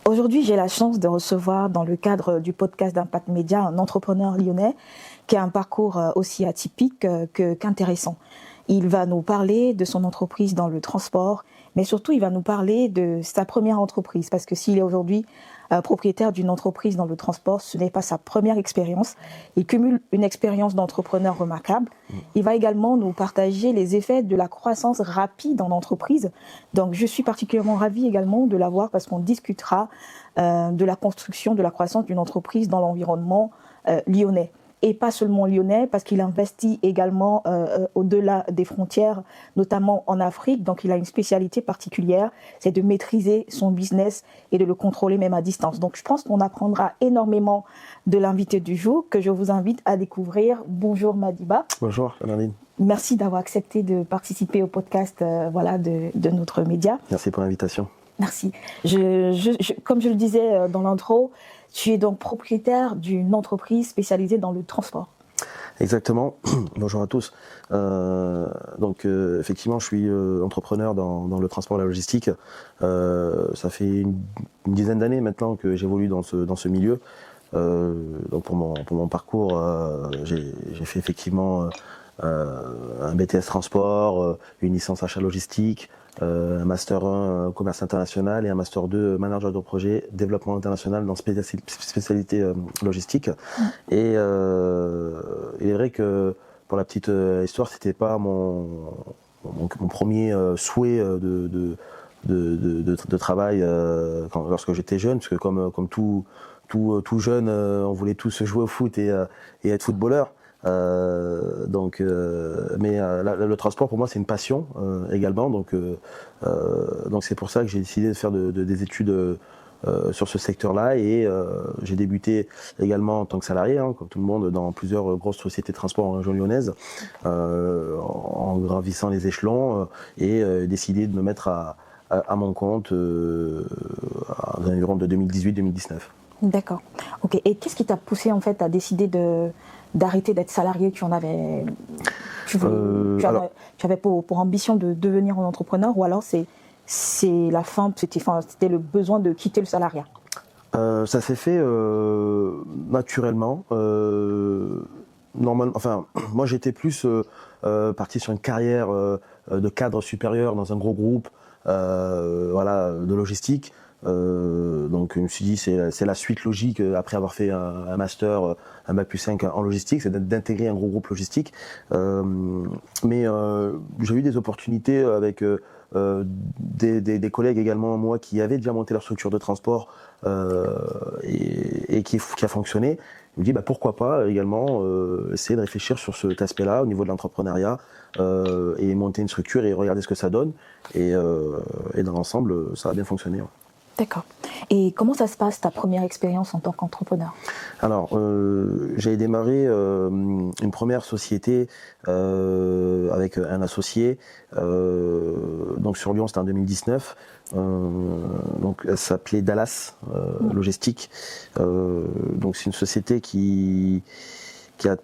Aujourd'hui, j'ai la chance de recevoir dans le cadre du podcast d'Impact Média un entrepreneur lyonnais qui a un parcours aussi atypique qu'intéressant. Il va nous parler de son entreprise dans le transport, mais surtout il va nous parler de sa première entreprise, parce que s'il est aujourd'hui propriétaire d'une entreprise dans le transport, ce n'est pas sa première expérience. Il cumule une expérience d'entrepreneur remarquable. Il va également nous partager les effets de la croissance rapide en entreprise. Donc je suis particulièrement ravie également de l'avoir parce qu'on discutera de la construction, de la croissance d'une entreprise dans l'environnement lyonnais. Et pas seulement lyonnais, parce qu'il investit également au-delà des frontières, notamment en Afrique. Donc il a une spécialité particulière, c'est de maîtriser son business et de le contrôler même à distance. Donc je pense qu'on apprendra énormément de l'invité du jour, que je vous invite à découvrir. Bonjour Madiba. Bonjour Bernardine. Merci d'avoir accepté de participer au podcast de notre média. Merci pour l'invitation. Merci. Comme je le disais dans l'intro, tu es donc propriétaire d'une entreprise spécialisée dans le transport. Exactement. Bonjour à tous. Effectivement, je suis entrepreneur dans le transport et la logistique. Ça fait une dizaine d'années maintenant que j'évolue dans ce milieu. Donc pour mon parcours, j'ai fait effectivement un BTS transport, une licence achat logistique, un master 1 commerce international et un master 2 manager de projet développement international dans spécialité logistique. Et il est vrai que pour la petite histoire, c'était pas mon premier souhait de travail lorsque j'étais jeune, parce que comme tout jeune, on voulait tous jouer au foot et être footballeur. Le transport pour moi c'est une passion également, donc c'est pour ça que j'ai décidé de faire des études sur ce secteur-là, et j'ai débuté également en tant que salarié, comme tout le monde, dans plusieurs grosses sociétés de transport en région lyonnaise, en gravissant les échelons, et décidé de me mettre à mon compte à l'environ de 2018-2019. D'accord. Ok. Et qu'est-ce qui t'a poussé en fait à décider d'arrêter d'être salarié? Tu avais pour ambition de devenir un entrepreneur, ou alors c'était le besoin de quitter le salariat? Ça s'est fait naturellement. Normalement, moi j'étais plus parti sur une carrière de cadre supérieur dans un gros groupe, de logistique. Donc je me suis dit c'est la suite logique après avoir fait un master, un bac+5 en logistique, c'est d'intégrer un gros groupe logistique. Mais j'ai eu des opportunités avec des collègues également, moi, qui avaient déjà monté leur structure de transport et qui a fonctionné. Je me dis pourquoi pas également essayer de réfléchir sur cet aspect-là au niveau de l'entrepreneuriat, et monter une structure et regarder ce que ça donne. Et dans l'ensemble, ça a bien fonctionné. Ouais. D'accord. Et comment ça se passe, ta première expérience en tant qu'entrepreneur? Alors, j'ai démarré une première société avec un associé. Donc sur Lyon, c'était en 2019. Donc elle s'appelait Dallas Logistique. Donc c'est une société qui a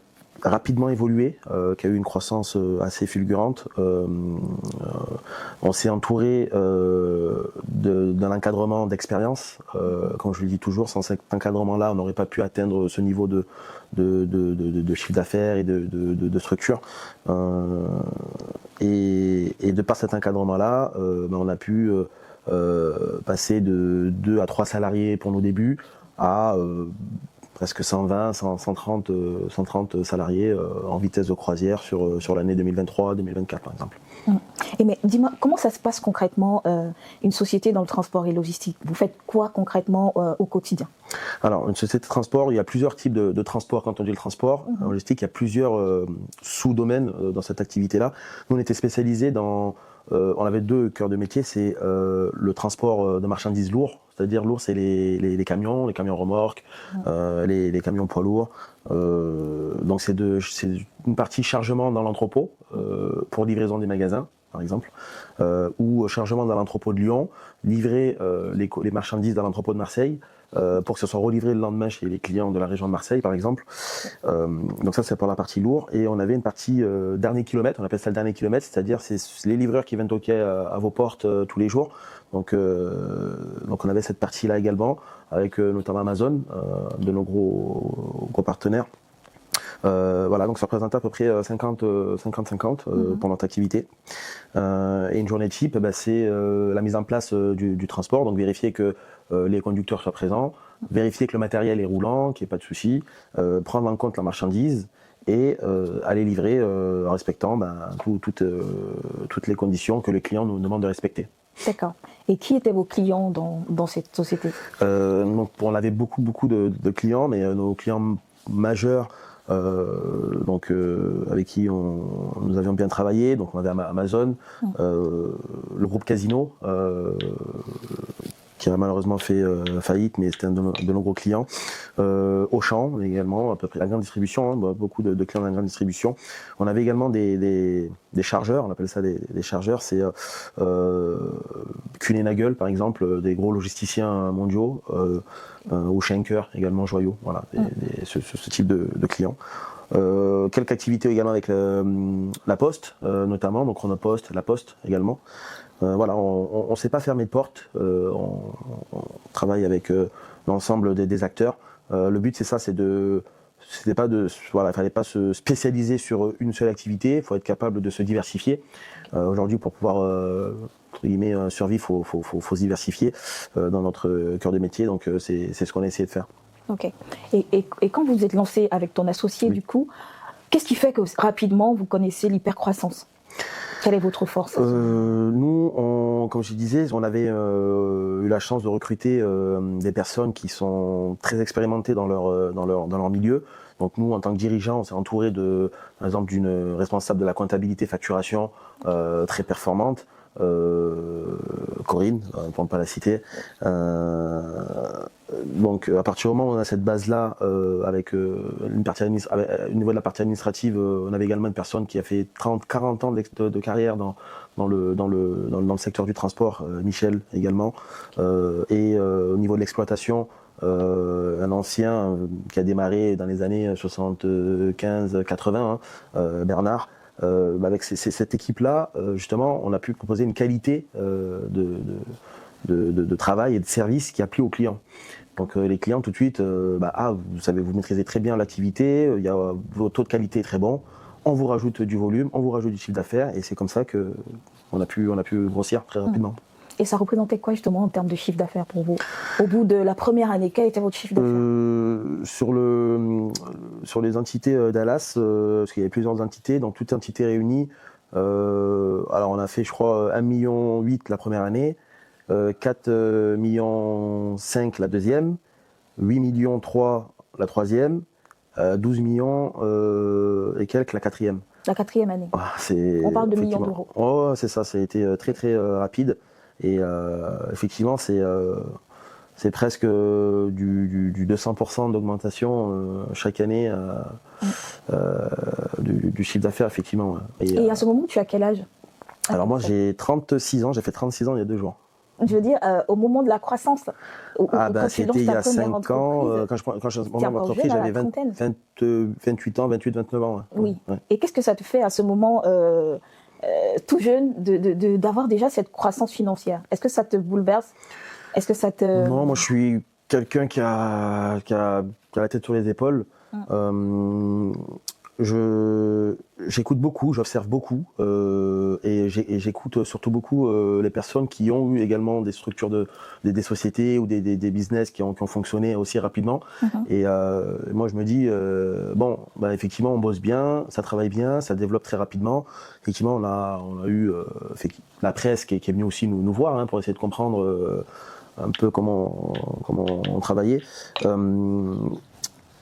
rapidement évolué, qui a eu une croissance assez fulgurante. On s'est entouré d'un encadrement d'expérience. Comme je le dis toujours, sans cet encadrement-là, on n'aurait pas pu atteindre ce niveau de chiffre d'affaires et de structure. Et de par cet encadrement-là, on a pu passer de 2 à 3 salariés pour nos débuts à presque 120, 130 salariés en vitesse de croisière sur l'année 2023-2024 par exemple. Mais dis-moi, comment ça se passe concrètement, une société dans le transport et logistique? Vous faites quoi concrètement au quotidien? Alors, une société de transport, il y a plusieurs types de transport. Quand on dit le transport, en logistique, il y a plusieurs sous-domaines dans cette activité-là. Nous, on était spécialisés on avait 2 cœurs de métier, c'est le transport de marchandises lourds, c'est-à-dire lourds, c'est les camions remorques, les camions poids lourds. Donc c'est une partie chargement dans l'entrepôt pour livraison des magasins, par exemple, ou chargement dans l'entrepôt de Lyon, livrer les marchandises dans l'entrepôt de Marseille, pour que ce soit relivré le lendemain chez les clients de la région de Marseille, par exemple. Donc ça, c'est pour la partie lourde. Et on avait une partie dernier kilomètre, on appelle ça le dernier kilomètre, c'est-à-dire c'est les livreurs qui viennent toquer à vos portes tous les jours. Donc on avait cette partie-là également, avec notamment Amazon, de nos gros partenaires. Voilà, donc ça représente à peu près 50-50 pour notre activité. Et une journée type, c'est la mise en place du transport, donc vérifier que les conducteurs soient présents, vérifier que le matériel est roulant, qu'il n'y ait pas de soucis, prendre en compte la marchandise et aller livrer en respectant toutes les conditions que les clients nous demandent de respecter. D'accord. Et qui étaient vos clients dans cette société? Donc, on avait beaucoup de clients, mais nos clients majeurs, avec qui nous avions bien travaillé, donc on avait Amazon, le groupe Casino, qui a malheureusement fait faillite, mais c'était un de nos gros clients. Auchan également, à peu près la grande distribution, beaucoup de clients dans la grande distribution. On avait également des chargeurs, on appelle ça des chargeurs, c'est Kuehne+Nagel par exemple, des gros logisticiens mondiaux, ou Schenker également, Joyaux, voilà, ce type de clients. Quelques activités également avec la Poste, notamment, donc Chronopost, la Poste également. Voilà, on ne s'est pas fermé de porte, on travaille avec l'ensemble des acteurs. Le but c'est ça, il fallait pas se spécialiser sur une seule activité, il faut être capable de se diversifier. Aujourd'hui, pour pouvoir entre guillemets survivre, faut se diversifier dans notre cœur de métier, donc c'est ce qu'on a essayé de faire. Ok. Et quand vous êtes lancé avec ton associé, du coup, qu'est-ce qui fait que rapidement vous connaissez l'hypercroissance? Quelle est votre force? Nous, comme je disais, on avait eu la chance de recruter des personnes qui sont très expérimentées dans leur milieu. Donc nous, en tant que dirigeants, on s'est entouré par exemple, d'une responsable de la comptabilité facturation très performante. Corinne, pour ne pas la citer. Donc à partir du moment où on a cette base-là, avec au niveau de la partie administrative, on avait également une personne qui a fait 30-40 ans de carrière dans le secteur du transport, Michel également. Et au niveau de l'exploitation, un ancien qui a démarré dans les années 75-80, Bernard. Avec cette équipe-là, justement, on a pu proposer une qualité de travail et de service qui a plu aux clients. Donc les clients tout de suite, vous savez, vous maîtrisez très bien l'activité, votre taux de qualité est très bon, on vous rajoute du volume, on vous rajoute du chiffre d'affaires, et c'est comme ça que on a pu grossir très rapidement. Et ça représentait quoi justement en termes de chiffre d'affaires pour vous? Au bout de la première année, quel était votre chiffre d'affaires? Sur les entités Dallas, parce qu'il y avait plusieurs entités, donc toutes entités réunies, alors on a fait je crois 1,8 million la première année, 4,5 millions la deuxième, 8,3 millions la troisième, 12 millions et quelques la quatrième. La quatrième année. On parle de millions d'euros. Oh, c'est ça, ça a été très rapide. Et effectivement, c'est presque du 200% d'augmentation chaque année du chiffre d'affaires, effectivement. Et à ce moment, tu as quel âge? Alors moi, j'ai 36 ans, j'ai fait 36 ans il y a 2 jours. Je veux dire, au moment de la croissance. C'était il y a 5 ans, quand je monte mon entreprise, j'avais 28 ans, 29 ans. Oui. Ouais. Et qu'est-ce que ça te fait à ce moment tout jeune d'avoir déjà cette croissance financière? Est-ce que ça te bouleverse? Est-ce que ça te... Non, moi je suis quelqu'un qui a la tête sur les épaules. J'écoute beaucoup, j'observe beaucoup et j'écoute surtout beaucoup les personnes qui ont eu également des structures des sociétés ou des business qui ont fonctionné aussi rapidement. Et moi je me dis effectivement on bosse bien, ça travaille bien, ça développe très rapidement. Effectivement on a eu la presse qui est venue aussi nous voir pour essayer de comprendre un peu comment on travaillait.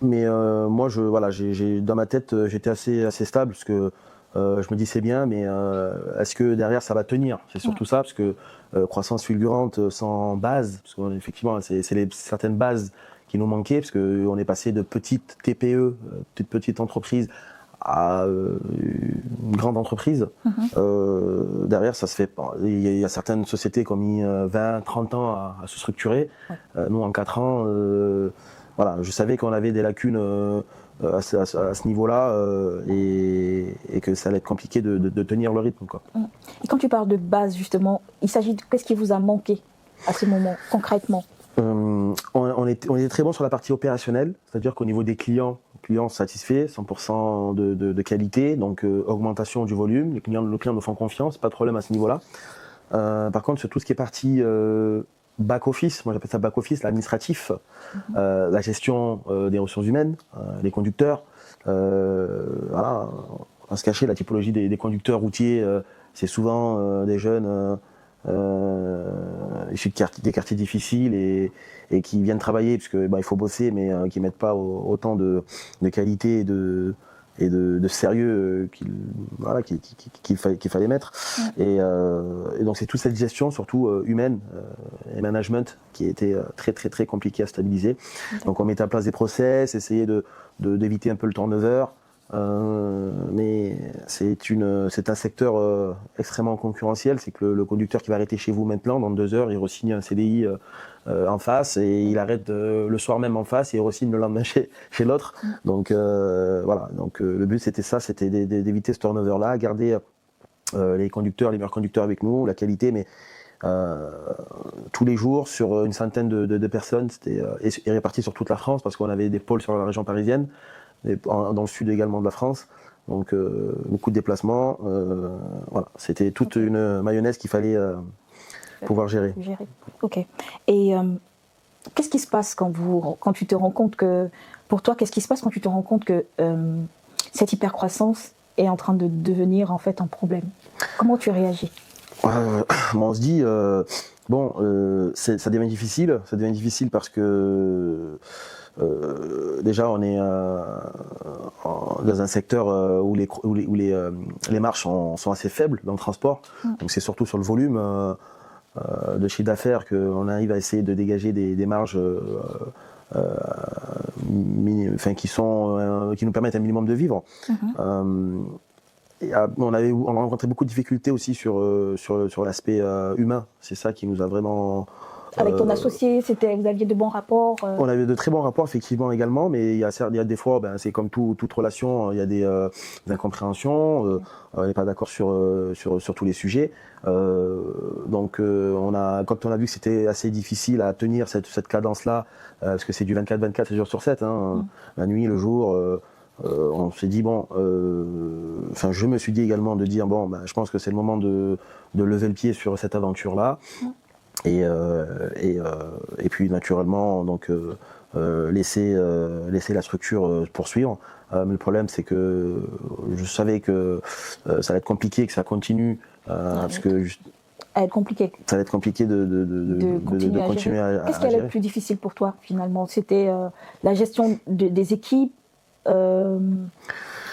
Mais moi, dans ma tête, j'étais assez stable parce que je me dis c'est bien, mais est-ce que derrière ça va tenir? C'est surtout ça, parce que croissance fulgurante sans base, parce qu'effectivement c'est certaines bases qui nous manquaient, parce qu'on est passé de petites TPE, petites entreprises, à une grande entreprise. Derrière, ça se fait. Il y a certaines sociétés qui ont mis 20, 30 ans à se structurer. Nous, en 4 ans, voilà, je savais qu'on avait des lacunes à ce niveau-là et que ça allait être compliqué de tenir le rythme, quoi. Et quand tu parles de base, justement, il s'agit de qu'est-ce qui vous a manqué à ce moment, concrètement? On était très bon sur la partie opérationnelle, c'est-à-dire qu'au niveau des clients satisfaits, 100% de qualité, donc augmentation du volume, le client nous font confiance, pas de problème à ce niveau-là. Par contre, sur tout ce qui est partie back-office, moi j'appelle ça back-office, l'administratif, la gestion des ressources humaines, les conducteurs, voilà, on va se cacher, la typologie des conducteurs routiers, c'est souvent des jeunes issus des quartiers difficiles et qui viennent travailler parce que il faut bosser, mais qui mettent pas autant de qualité et de sérieux qu'il fallait mettre. Et donc c'est toute cette gestion, surtout humaine et management, qui était très très très compliqué à stabiliser. Donc on mettait en place des process, essayer d'éviter un peu le turnover. Mais c'est un secteur extrêmement concurrentiel. C'est que le conducteur qui va arrêter chez vous maintenant, dans 2 heures, il re-signe un CDI en face et il arrête le soir même en face et il re-signe le lendemain chez l'autre. Donc voilà. Donc le but c'était ça, c'était d'éviter ce turnover-là, garder les meilleurs conducteurs avec nous, la qualité, mais tous les jours sur une centaine de personnes, c'était et répartis sur toute la France parce qu'on avait des pôles sur la région parisienne. Dans le sud également de la France, donc beaucoup de déplacements. Voilà, c'était toute une mayonnaise qu'il fallait pouvoir gérer. Ok. Et qu'est-ce qui se passe quand tu te rends compte que, pour toi, qu'est-ce qui se passe quand tu te rends compte que cette hypercroissance est en train de devenir en fait un problème? Comment tu réagis? On se dit ça devient difficile. Ça devient difficile parce que déjà, on est dans un secteur où les marges sont assez faibles dans le transport. Donc c'est surtout sur le volume de chiffre d'affaires qu'on arrive à essayer de dégager des marges qui nous permettent un minimum de vivre. On a rencontré beaucoup de difficultés aussi sur l'aspect humain. C'est ça qui nous a vraiment... Avec ton associé, vous aviez de bons rapports On avait de très bons rapports, effectivement, également, mais il y a des fois, c'est comme toute relation, il y a des incompréhensions, on n'est pas d'accord sur tous les sujets. Donc, quand on a vu que c'était assez difficile à tenir cette cadence-là, parce que c'est du 24-24, 7 jours sur 7, la nuit, le jour... on s'est dit je me suis dit également de dire je pense que c'est le moment de lever le pied sur cette aventure-là et puis naturellement donc laisser la structure poursuivre. Mais le problème c'est que je savais que ça allait être compliqué, que ça continue parce que ça va être compliqué de continuer à Qu'est-ce qui allait être plus difficile pour toi finalement? C'était la gestion des équipes.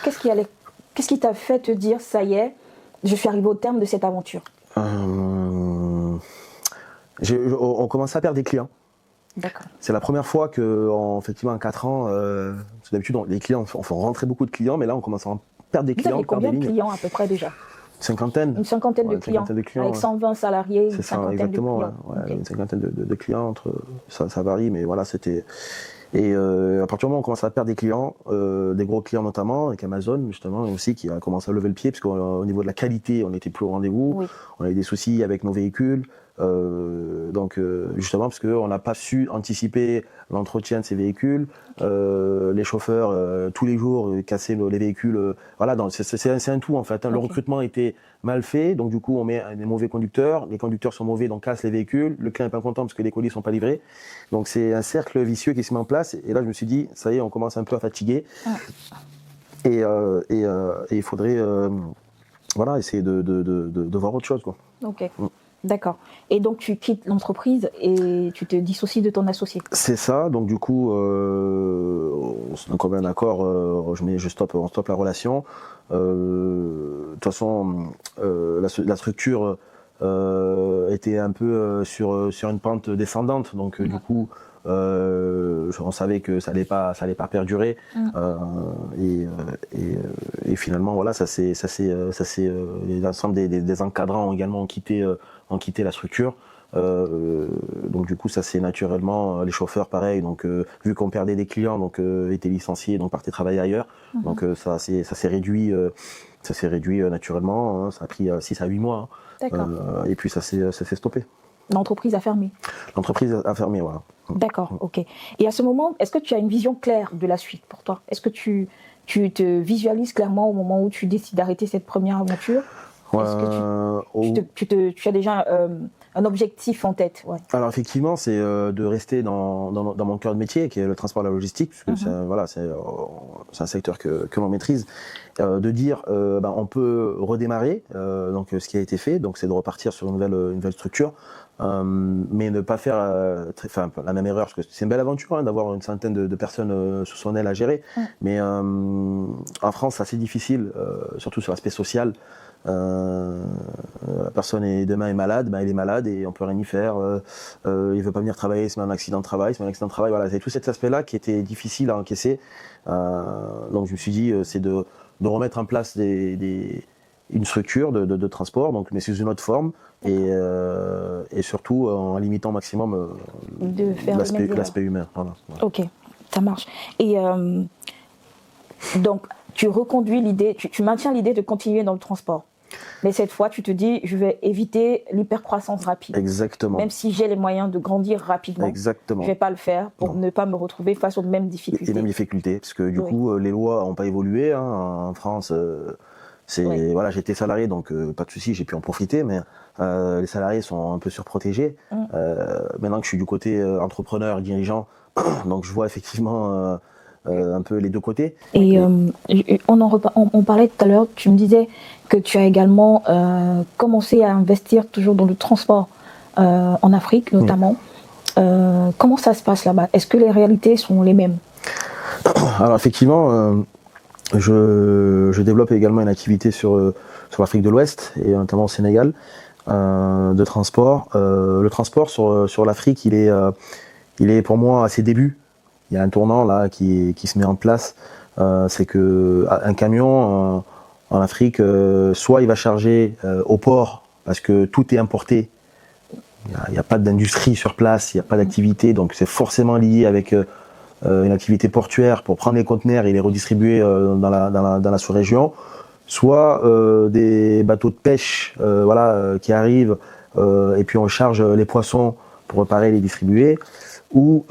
Qu'est-ce qui t'a fait te dire ça y est, je suis arrivé au terme de cette aventure? On commençait à perdre des clients. D'accord. C'est la première fois effectivement en 4 ans, d'habitude les clients font rentrer beaucoup de clients, mais là on commence à perdre des clients. Vous avez combien de clients à peu près déjà? Une cinquantaine de clients, avec 120 salariés, c'est ça, exactement, une cinquantaine de clients, ça varie, mais voilà, c'était... Et à partir du moment où on commence à perdre des clients, des gros clients notamment, avec Amazon justement aussi, qui a commencé à lever le pied, parce qu'au niveau de la qualité, on n'était plus au rendez-vous, on avait des soucis avec nos véhicules, donc justement parce qu'on n'a pas su anticiper l'entretien de ces véhicules, les chauffeurs tous les jours cassaient les véhicules, voilà, c'est un tout en fait, Le recrutement était mal fait, donc du coup on met des mauvais conducteurs, les conducteurs sont mauvais, donc cassent les véhicules, le client n'est pas content parce que les colis sont pas livrés, donc c'est un cercle vicieux qui se met en place, et là je me suis dit ça y est, on commence un peu à fatiguer, et il faudrait essayer de voir autre chose, quoi. Ok. D'accord. Et donc tu quittes l'entreprise et tu te dissocies de ton associé. C'est ça. Donc du coup, on a un accord. On stoppe la relation. De toute façon, la structure était un peu sur une pente descendante. Donc du coup, on savait que ça allait pas perdurer. Et finalement, voilà, l'ensemble des encadrants ont également quitté la structure. Donc du coup, ça c'est naturellement les chauffeurs, pareil. Donc vu qu'on perdait des clients, donc étaient licenciés, donc partaient travailler ailleurs. Donc ça s'est réduit. Ça s'est réduit naturellement, hein. Ça a pris 6 à 8 mois. D'accord. Et puis ça s'est stoppé. L'entreprise a fermé. L'entreprise a fermé, voilà. D'accord, ok. Et à ce moment, est-ce que tu as une vision claire de la suite pour toi? Est-ce que tu te visualises clairement au moment où tu décides d'arrêter cette première aventure? Est-ce que tu as déjà un objectif en tête? Ouais. Alors effectivement, c'est de rester dans mon cœur de métier, qui est le transport et la logistique, puisque c'est un secteur que l'on maîtrise. De dire, on peut redémarrer, donc ce qui a été fait, donc c'est de repartir sur une nouvelle structure, mais ne pas faire la même erreur, parce que c'est une belle aventure, hein, d'avoir une centaine de personnes sous son aile à gérer. Mais en France, c'est assez difficile, surtout sur l'aspect social. La personne demain est malade, elle est malade et on peut rien y faire. Il veut pas venir travailler, c'est un accident de travail, voilà, c'est tout cet aspect-là qui était difficile à encaisser. Donc je me suis dit, c'est de remettre en place une structure de transport, donc mais sous une autre forme et surtout en limitant au maximum l'aspect humain. Voilà. Ok, ça marche. Et donc tu reconduis l'idée, tu maintiens l'idée de continuer dans le transport. Mais cette fois, tu te dis, je vais éviter l'hypercroissance rapide. Exactement. Même si j'ai les moyens de grandir rapidement, exactement, je ne vais pas le faire pour ne pas me retrouver face aux mêmes difficultés. Les mêmes difficultés, parce que du coup, les lois n'ont pas évolué. Hein. En France, voilà, j'étais salarié, donc pas de souci, j'ai pu en profiter, mais les salariés sont un peu surprotégés. Maintenant que je suis du côté entrepreneur, dirigeant, donc je vois effectivement un peu les deux côtés. Et on parlait tout à l'heure, tu me disais que tu as également commencé à investir toujours dans le transport en Afrique notamment. Comment ça se passe là-bas? Est-ce que les réalités sont les mêmes? Alors effectivement, je développe également une activité sur l'Afrique de l'Ouest et notamment au Sénégal de transport. Le transport sur l'Afrique, il est pour moi à ses débuts. Il y a un tournant là qui se met en place. C'est que un camion en Afrique, soit il va charger au port parce que tout est importé. Il n'y a pas d'industrie sur place, il n'y a pas d'activité, donc c'est forcément lié avec une activité portuaire pour prendre les conteneurs et les redistribuer dans la sous-région. Soit des bateaux de pêche qui arrivent et puis on charge les poissons pour réparer et les distribuer. Ou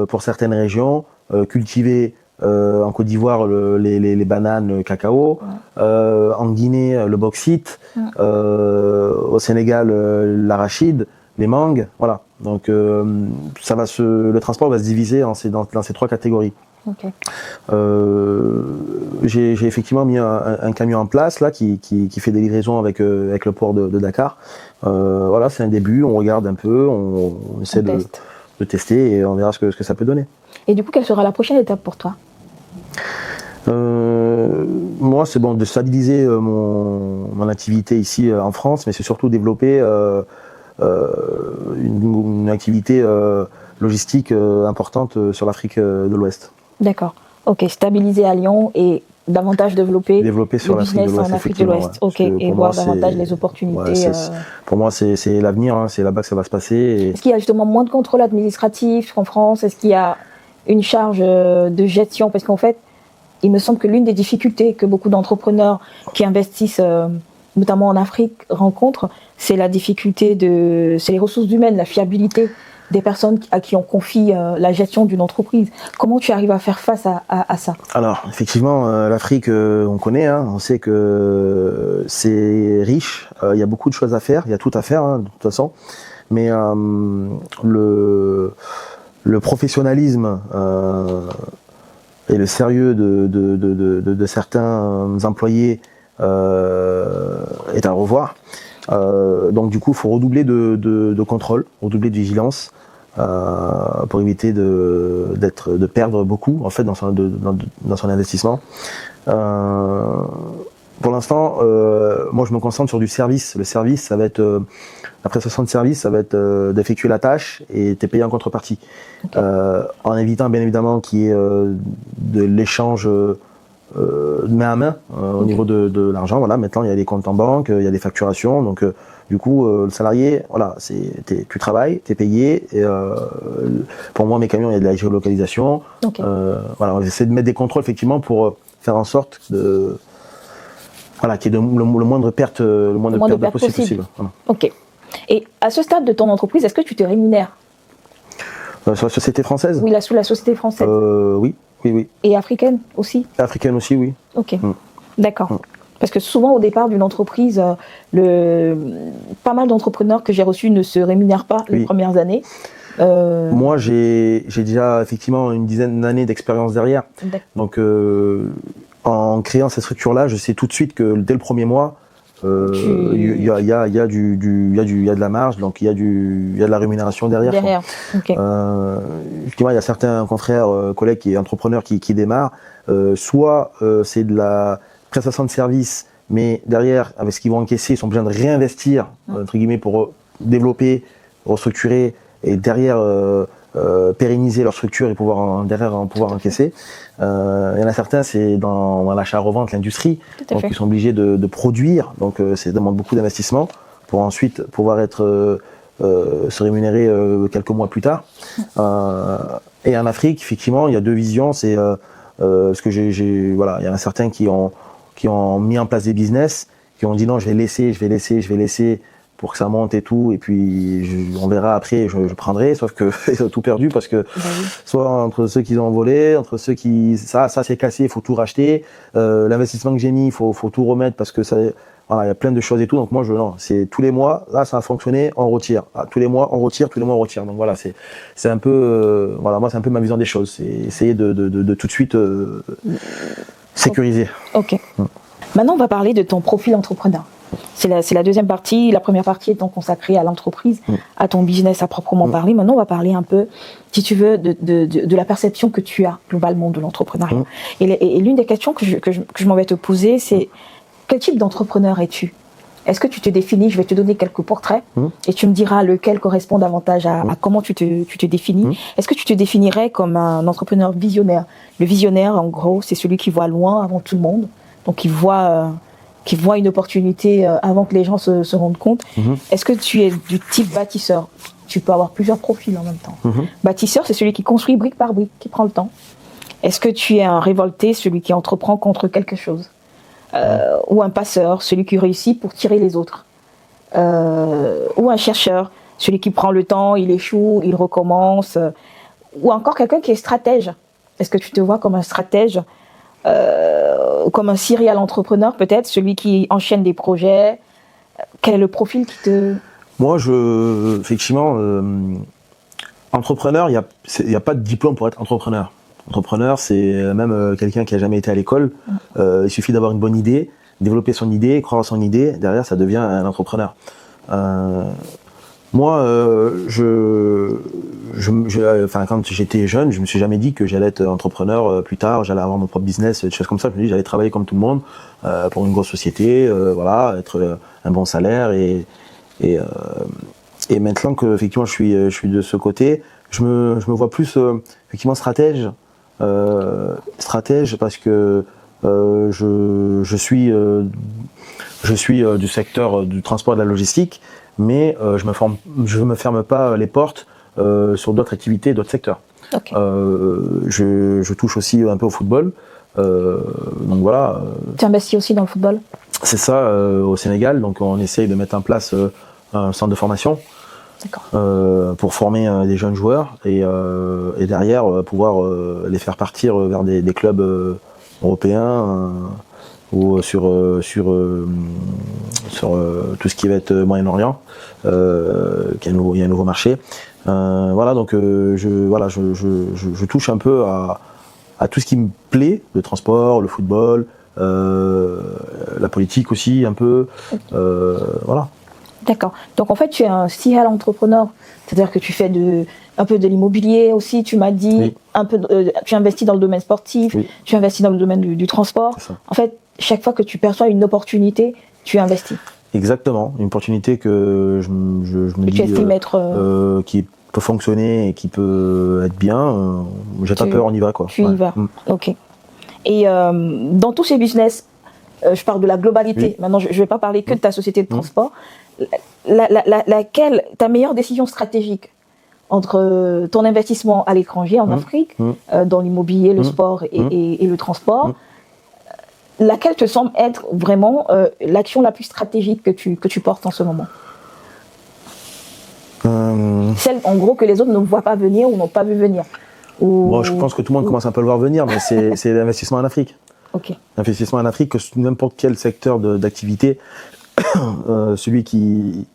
pour certaines régions, cultiver en Côte d'Ivoire les bananes, le cacao, en Guinée le bauxite, au Sénégal l'arachide, les mangues, voilà. Donc le transport va se diviser dans ces trois catégories. Okay. J'ai effectivement mis un camion en place là qui fait des livraisons avec le port de Dakar. Voilà, c'est un début, on regarde un peu, on essaie de tester et on verra ce que ça peut donner. Et du coup, quelle sera la prochaine étape pour toi? Moi, c'est bon de stabiliser mon activité ici en France, mais c'est surtout développer une activité logistique importante sur l'Afrique de l'Ouest. D'accord. Ok, stabiliser à Lyon et davantage développer sur le business en Afrique de l'Ouest. Ok, et voir davantage les opportunités. Pour moi, c'est l'avenir, hein, c'est là-bas que ça va se passer. Est-ce qu'il y a justement moins de contrôle administratif qu'en France? Est-ce qu'il y a une charge de gestion? Parce qu'en fait, il me semble que l'une des difficultés que beaucoup d'entrepreneurs qui investissent, notamment en Afrique, rencontrent, c'est la difficulté c'est les ressources humaines, la fiabilité des personnes à qui on confie la gestion d'une entreprise. Comment tu arrives à faire face à ça? Alors, effectivement, l'Afrique, on connaît, hein, on sait que c'est riche, il y a beaucoup de choses à faire, il y a tout à faire, hein, de toute façon, mais le professionnalisme et le sérieux de certains employés est à revoir. Donc du coup, il faut redoubler de contrôle, redoubler de vigilance pour éviter de perdre beaucoup en fait dans son investissement. pour l'instant, moi je me concentre sur du service. Le service, ça va être la prestation de service, ça va être d'effectuer la tâche et t'es payé en contrepartie. Okay. En évitant bien évidemment qu'il y ait de l'échange main à main au niveau de l'argent. Voilà, maintenant il y a des comptes en banque, il y a des facturations. Donc du coup, le salarié, voilà, tu travailles, t'es payé. Et, pour moi, mes camions, il y a de la géolocalisation. Okay. Voilà, on essaie de mettre des contrôles effectivement pour faire en sorte de voilà, qu'il y ait le moindre perte, de perte possible. Voilà. Ok. Et à ce stade de ton entreprise, est-ce que tu te rémunères sur la société française? Oui, sous la société française. Oui. Et africaine aussi? Africaine aussi, oui. Ok, d'accord. Parce que souvent, au départ d'une entreprise, pas mal d'entrepreneurs que j'ai reçus ne se rémunèrent pas les premières années. Moi, j'ai déjà effectivement une dizaine d'années d'expérience derrière. Donc, en créant cette structure-là, je sais tout de suite que dès le premier mois, il y a de la marge, donc il y a de la rémunération derrière. Okay. Il y a certains confrères, collègues qui entrepreneurs qui démarrent. Soit c'est de la prestation de service, mais derrière, avec ce qu'ils vont encaisser, ils sont besoin de réinvestir entre guillemets pour développer, restructurer et derrière pérenniser leur structure et pouvoir encaisser. Il y en a certains, c'est dans l'achat-revente, l'industrie, donc ils sont obligés de produire, donc ça demande beaucoup d'investissement pour ensuite pouvoir se rémunérer quelques mois plus tard. Et en Afrique, effectivement, il y a deux visions. C'est parce que il y en a certains qui ont mis en place des business, qui ont dit non, je vais laisser pour que ça monte et tout, et puis on verra après, je prendrai, sauf que ils ont tout perdu parce que soit entre ceux qui ont volé, entre ceux qui ça c'est cassé, il faut tout racheter, l'investissement que j'ai mis, il faut tout remettre parce que ça, voilà, il y a plein de choses et tout. Donc moi c'est tous les mois, là ça a fonctionné, on retire. Tous les mois on retire. Donc voilà, c'est un peu moi c'est un peu ma vision des choses, c'est essayer de tout de suite sécuriser. Ok. Maintenant on va parler de ton profil entrepreneur. C'est la deuxième partie. La première partie étant consacrée à l'entreprise, à ton business à proprement parler. Maintenant, on va parler un peu, si tu veux, de la perception que tu as globalement de l'entrepreneuriat. Et l'une des questions que je m'en vais te poser, c'est quel type d'entrepreneur es-tu? Est-ce que tu te définis? Je vais te donner quelques portraits et tu me diras lequel correspond davantage à comment tu te définis. Est-ce que tu te définirais comme un entrepreneur visionnaire? Le visionnaire, en gros, c'est celui qui voit loin avant tout le monde. Donc, qui voit une opportunité avant que les gens se rendent compte. Est-ce que tu es du type bâtisseur? Tu peux avoir plusieurs profils en même temps. Bâtisseur, c'est celui qui construit brique par brique, qui prend le temps. Est-ce que tu es un révolté, celui qui entreprend contre quelque chose? Ou un passeur, celui qui réussit pour tirer les autres? Ou un chercheur, celui qui prend le temps, il échoue, il recommence? Ou encore quelqu'un qui est stratège? Est-ce que tu te vois comme un stratège? Comme un serial entrepreneur peut-être, celui qui enchaîne des projets? Quel est le profil qui te... Moi, effectivement, entrepreneur, il y a pas de diplôme pour être entrepreneur. Entrepreneur, c'est même quelqu'un qui a jamais été à l'école. Il suffit d'avoir une bonne idée, développer son idée, croire à son idée. Derrière, ça devient un entrepreneur. Moi, quand j'étais jeune, je me suis jamais dit que j'allais être entrepreneur plus tard, j'allais avoir mon propre business, des choses comme ça. Je me dis j'allais travailler comme tout le monde pour une grosse société, voilà, être un bon salaire et maintenant que effectivement je suis de ce côté, je me vois plus effectivement stratège parce que je suis du secteur du transport et de la logistique. Mais je me ferme pas les portes sur d'autres activités, d'autres secteurs. Okay. Je touche aussi un peu au football. Donc voilà. Tu investis aussi dans le football? C'est ça, au Sénégal. Donc on essaye de mettre en place un centre de formation pour former des jeunes joueurs et derrière pouvoir les faire partir vers des clubs européens. Ou sur tout ce qui va être Moyen-Orient, il y a un nouveau marché. Voilà, donc je touche un peu à tout ce qui me plaît, le transport, le football, la politique aussi un peu, voilà. D'accord. Donc en fait, tu es un serial entrepreneur, c'est-à-dire que tu fais un peu de l'immobilier aussi, tu m'as dit, Oui. un peu, tu investis dans le domaine sportif, Oui. tu investis dans le domaine du transport. C'est ça. En fait, chaque fois que tu perçois une opportunité, tu investis. Exactement, une opportunité que je me Que dis tu estimes être... qui peut fonctionner et qui peut être bien, j'ai pas peur, on y va quoi. Tu y vas, ok. Et dans tous ces business, je parle de la globalité, Oui. maintenant je ne vais pas parler que de ta société de transport, laquelle, ta meilleure décision stratégique entre ton investissement à l'étranger, en Afrique, dans l'immobilier, le sport et le transport, laquelle te semble être vraiment l'action la plus stratégique que tu portes en ce moment? Celle, en gros, que les autres ne voient pas venir ou n'ont pas vu venir. Bon, je pense que tout le monde commence un peu à le voir venir, mais c'est l'investissement en Afrique. Ok. L'investissement en Afrique, que n'importe quel secteur d'activité, celui qui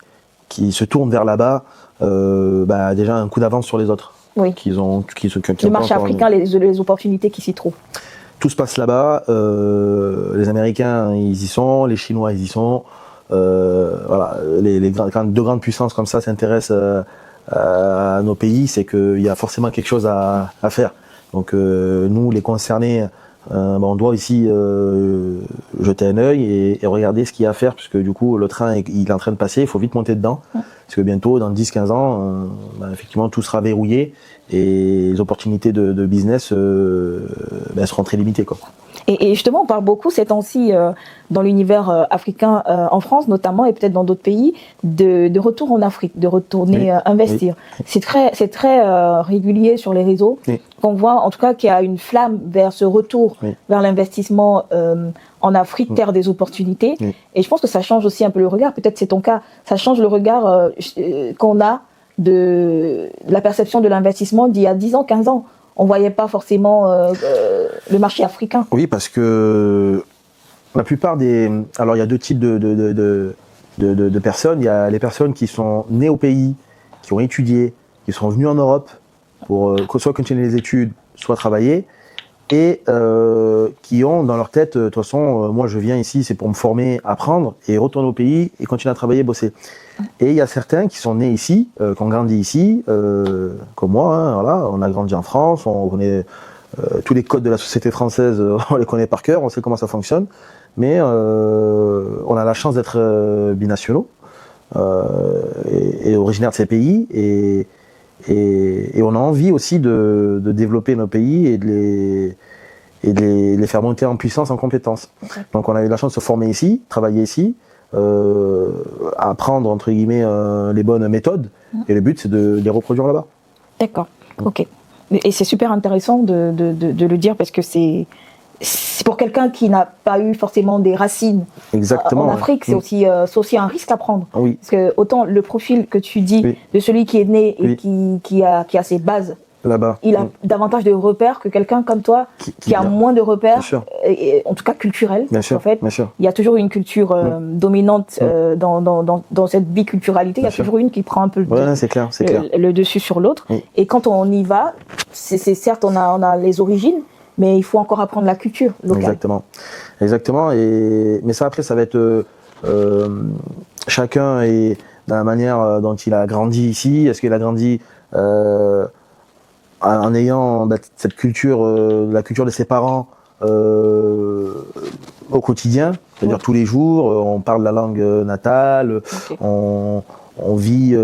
se tourne vers là-bas, a déjà un coup d'avance sur les autres. Oui. Le marché africain, les opportunités qui s'y trouvent. Tout se passe là-bas. Les Américains, ils y sont. Les Chinois, ils y sont. Voilà, deux grandes puissances comme ça s'intéressent à nos pays, c'est qu'il y a forcément quelque chose à faire. Donc nous, les concernés, on doit aussi jeter un œil et regarder ce qu'il y a à faire, puisque du coup le train il est en train de passer, il faut vite monter dedans, parce que bientôt, dans 10-15 ans, effectivement tout sera verrouillé et les opportunités de business seront très limitées, quoi. Et justement, on parle beaucoup ces temps-ci dans l'univers africain, en France notamment, et peut-être dans d'autres pays, de retour en Afrique, de retourner investir. Oui. C'est très régulier sur les réseaux, qu'on voit en tout cas qu'il y a une flamme vers ce retour, vers l'investissement en Afrique, terre des opportunités. Et je pense que ça change aussi un peu le regard, peut-être c'est ton cas, ça change le regard qu'on a de la perception de l'investissement d'il y a 10 ans, 15 ans. On ne voyait pas forcément le marché africain. Oui, parce que la plupart des... Alors, il y a deux types de personnes. Il y a les personnes qui sont nées au pays, qui ont étudié, qui sont venues en Europe pour soit continuer les études, soit travailler, et qui ont dans leur tête, de toute façon, moi je viens ici, c'est pour me former, apprendre, et retourner au pays, et continuer à travailler, bosser. Et il y a certains qui sont nés ici, qui ont grandi ici, comme moi, voilà, on a grandi en France, on connaît tous les codes de la société française, on les connaît par cœur, on sait comment ça fonctionne, mais on a la chance d'être binationaux et originaires de ces pays, et on a envie aussi de développer nos pays et de les faire monter en puissance, en compétences. Okay. Donc on a eu la chance de se former ici, travailler ici, apprendre entre guillemets les bonnes méthodes, et le but c'est de les reproduire là-bas. D'accord, ok. Et c'est super intéressant de le dire, parce que c'est pour quelqu'un qui n'a pas eu forcément des racines en Afrique, c'est aussi un risque à prendre. Oui. Parce que autant le profil que tu dis de celui qui est né et qui a ses bases là-bas, il a davantage de repères que quelqu'un comme toi qui a moins de repères, et en tout cas culturels. Bien sûr, en fait, bien sûr. Il y a toujours une culture dominante dans cette biculturalité. Il y a toujours une qui prend un peu le dessus sur l'autre. Oui. Et quand on y va, c'est certes on a les origines, mais il faut encore apprendre la culture locale. Exactement. Mais ça après, ça va être chacun et dans la manière dont il a grandi ici. Est-ce qu'il a grandi en ayant cette culture, la culture de ses parents au quotidien, c'est-à-dire tous les jours, on parle la langue natale, on vit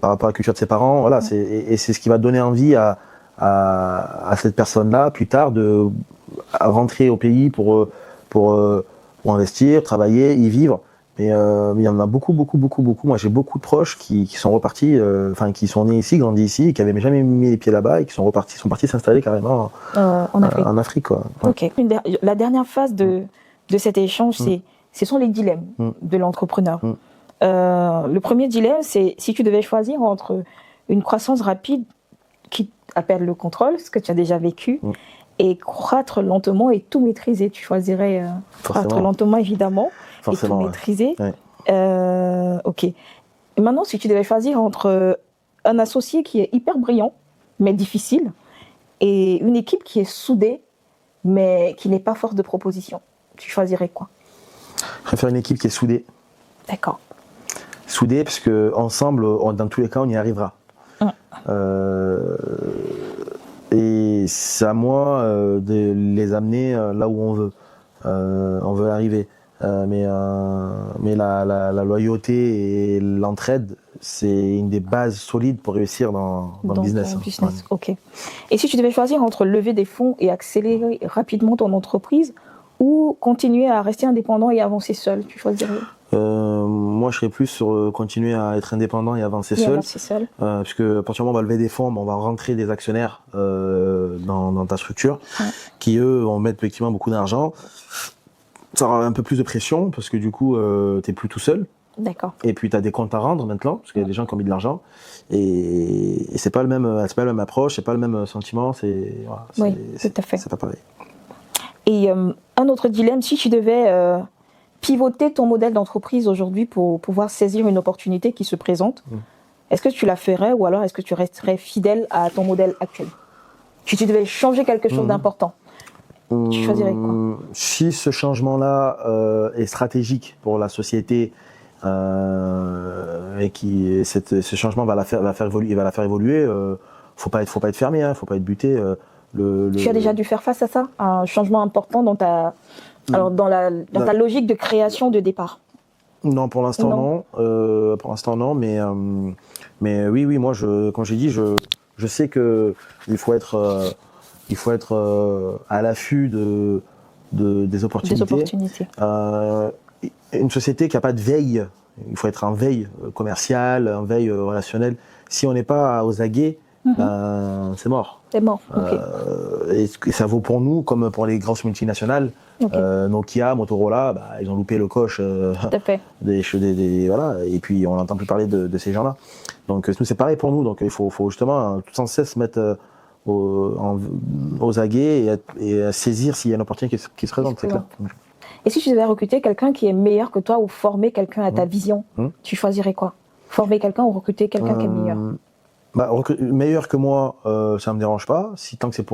par rapport à la culture de ses parents, voilà, et c'est ce qui va donner envie à cette personne-là plus tard à rentrer au pays pour investir, travailler, y vivre. Mais il y en a beaucoup. Moi, j'ai beaucoup de proches qui sont repartis, qui sont nés ici, grandis ici, et qui n'avaient jamais mis les pieds là-bas, et qui sont partis s'installer carrément en Afrique, quoi. Ouais. Ok. La dernière phase de cet échange, ce sont les dilemmes de l'entrepreneur. Le premier dilemme, c'est si tu devais choisir entre une croissance rapide qui appelle le contrôle, ce que tu as déjà vécu, et croître lentement et tout maîtriser. Tu choisirais croître lentement, évidemment. Et tout maîtriser. Ouais. Ok. Et maintenant, si tu devais choisir entre un associé qui est hyper brillant, mais difficile, et une équipe qui est soudée, mais qui n'est pas force de proposition, tu choisirais quoi? Je préfère une équipe qui est soudée. D'accord. soudés parce que ensemble, dans tous les cas, on y arrivera. Et c'est à moi de les amener là où on veut arriver. Mais la loyauté et l'entraide, c'est une des bases solides pour réussir dans le business. Ouais. Ok. Et si tu devais choisir entre lever des fonds et accélérer rapidement ton entreprise ou continuer à rester indépendant et avancer seul, tu choisirais? Moi, je serais plus sur continuer à être indépendant et avancer seul. Parce que à partir du moment où on va lever des fonds, on va rentrer des actionnaires dans ta structure, qui eux vont mettre effectivement beaucoup d'argent. Ça aura un peu plus de pression parce que du coup, t'es plus tout seul. D'accord. Et puis tu as des comptes à rendre maintenant parce qu'il y a des gens qui ont mis de l'argent et c'est pas la même approche, c'est pas le même sentiment, Tout à fait. C'est pas pareil. Et un autre dilemme, si tu devais pivoter ton modèle d'entreprise aujourd'hui pour pouvoir saisir une opportunité qui se présente, est-ce que tu la ferais ou alors est-ce que tu resterais fidèle à ton modèle actuel? Si tu devais changer quelque chose d'important, tu choisirais quoi? Si ce changement-là est stratégique pour la société et ce changement va la faire évoluer, faut pas être fermé, hein, faut pas être buté. Tu as déjà dû faire face à ça, un changement important dans ta logique de création de départ? Non, pour l'instant non. Pour l'instant non, mais oui, moi comme j'ai dit, je sais que il faut être à l'affût des opportunités. Une société qui n'a pas de veille, il faut être en veille commerciale, en veille relationnelle. Si on n'est pas aux aguets, c'est mort. C'est mort, ok. Et ça vaut pour nous comme pour les grosses multinationales. Nokia, Motorola, ils ont loupé le coche voilà, et puis on n'entend plus parler de ces gens-là. Donc nous c'est pareil pour nous, donc il faut justement tout sans cesse mettre aux aguets et saisir s'il y a une opportunité qui se présente, c'est clair. Et si tu devais recruter quelqu'un qui est meilleur que toi ou former quelqu'un à ta vision, tu choisirais quoi? Former quelqu'un ou recruter quelqu'un qui est meilleur? Meilleur que moi, ça me dérange pas, tant que c'est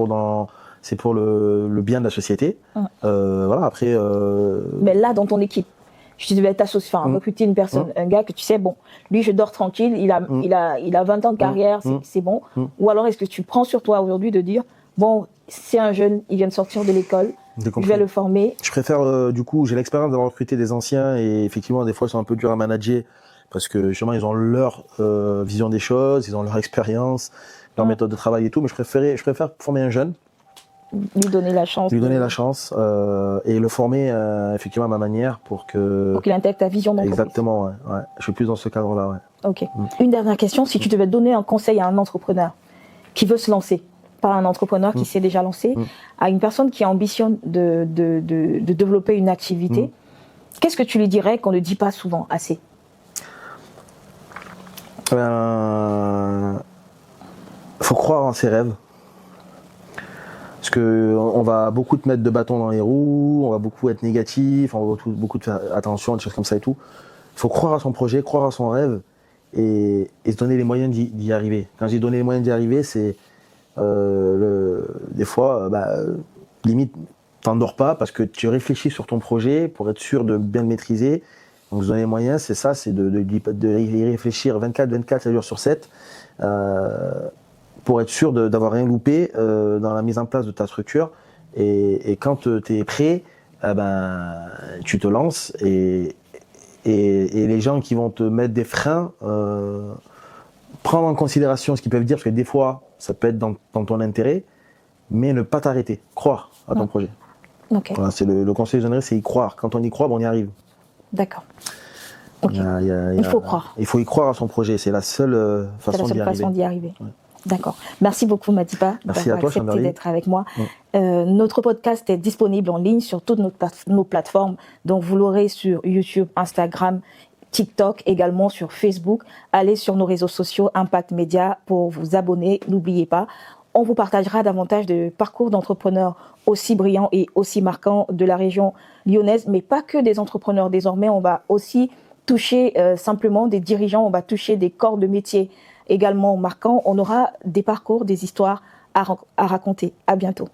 pour le bien de la société. Voilà, après. Mais là, dans ton équipe, tu devais t'associer, recruter une personne, un gars que tu sais, bon, lui, je dors tranquille, il a 20 ans de carrière, c'est bon. Ou alors, est-ce que tu prends sur toi aujourd'hui de dire, bon, c'est un jeune, il vient de sortir de l'école, je vais le former. Je préfère, du coup, j'ai l'expérience d'avoir recruté des anciens et effectivement, des fois, ils sont un peu durs à manager parce que justement, ils ont leur vision des choses, ils ont leur expérience, leur méthode de travail et tout, mais je préfère former un jeune. Lui donner la chance. Et le former effectivement à ma manière pour qu'il intègre ta vision d'entreprise. Exactement, ouais. Je suis plus dans ce cadre-là, ouais. Ok. Une dernière question, si tu devais donner un conseil à un entrepreneur qui veut se lancer, pas un entrepreneur qui s'est déjà lancé, à une personne qui ambitionne de développer une activité, qu'est-ce que tu lui dirais qu'on ne dit pas souvent assez? Faut croire en ses rêves. Parce qu'on va beaucoup te mettre de bâtons dans les roues, on va beaucoup être négatif, on va beaucoup te faire attention, des choses comme ça et tout. Il faut croire à son projet, croire à son rêve et se donner les moyens d'y arriver. Quand j'ai donné les moyens d'y arriver, c'est des fois, limite, t'endors pas parce que tu réfléchis sur ton projet pour être sûr de bien le maîtriser. Donc se donner les moyens, c'est ça, c'est de y réfléchir 24 7 jours sur 7. Pour être sûr d'avoir rien loupé dans la mise en place de ta structure. Et quand tu es prêt, tu te lances et les gens qui vont te mettre des freins, prendre en considération ce qu'ils peuvent dire, parce que des fois, ça peut être dans ton intérêt, mais ne pas t'arrêter, croire à ton projet. Okay. Voilà, c'est le conseil que je donnerais, c'est y croire. Quand on y croit, on y arrive. D'accord. Okay. Il faut croire. Il faut y croire à son projet, c'est la seule façon d'y arriver. Ouais. D'accord. Merci beaucoup, Madiba, d'avoir accepté d'être avec moi. Notre podcast est disponible en ligne sur toutes nos plateformes. Donc, vous l'aurez sur YouTube, Instagram, TikTok, également sur Facebook. Allez sur nos réseaux sociaux Impact Média pour vous abonner. N'oubliez pas, on vous partagera davantage de parcours d'entrepreneurs aussi brillants et aussi marquants de la région lyonnaise, mais pas que des entrepreneurs. Désormais, on va aussi toucher simplement des dirigeants, on va toucher des corps de métier également marquants. On aura des parcours, des histoires à raconter. À bientôt.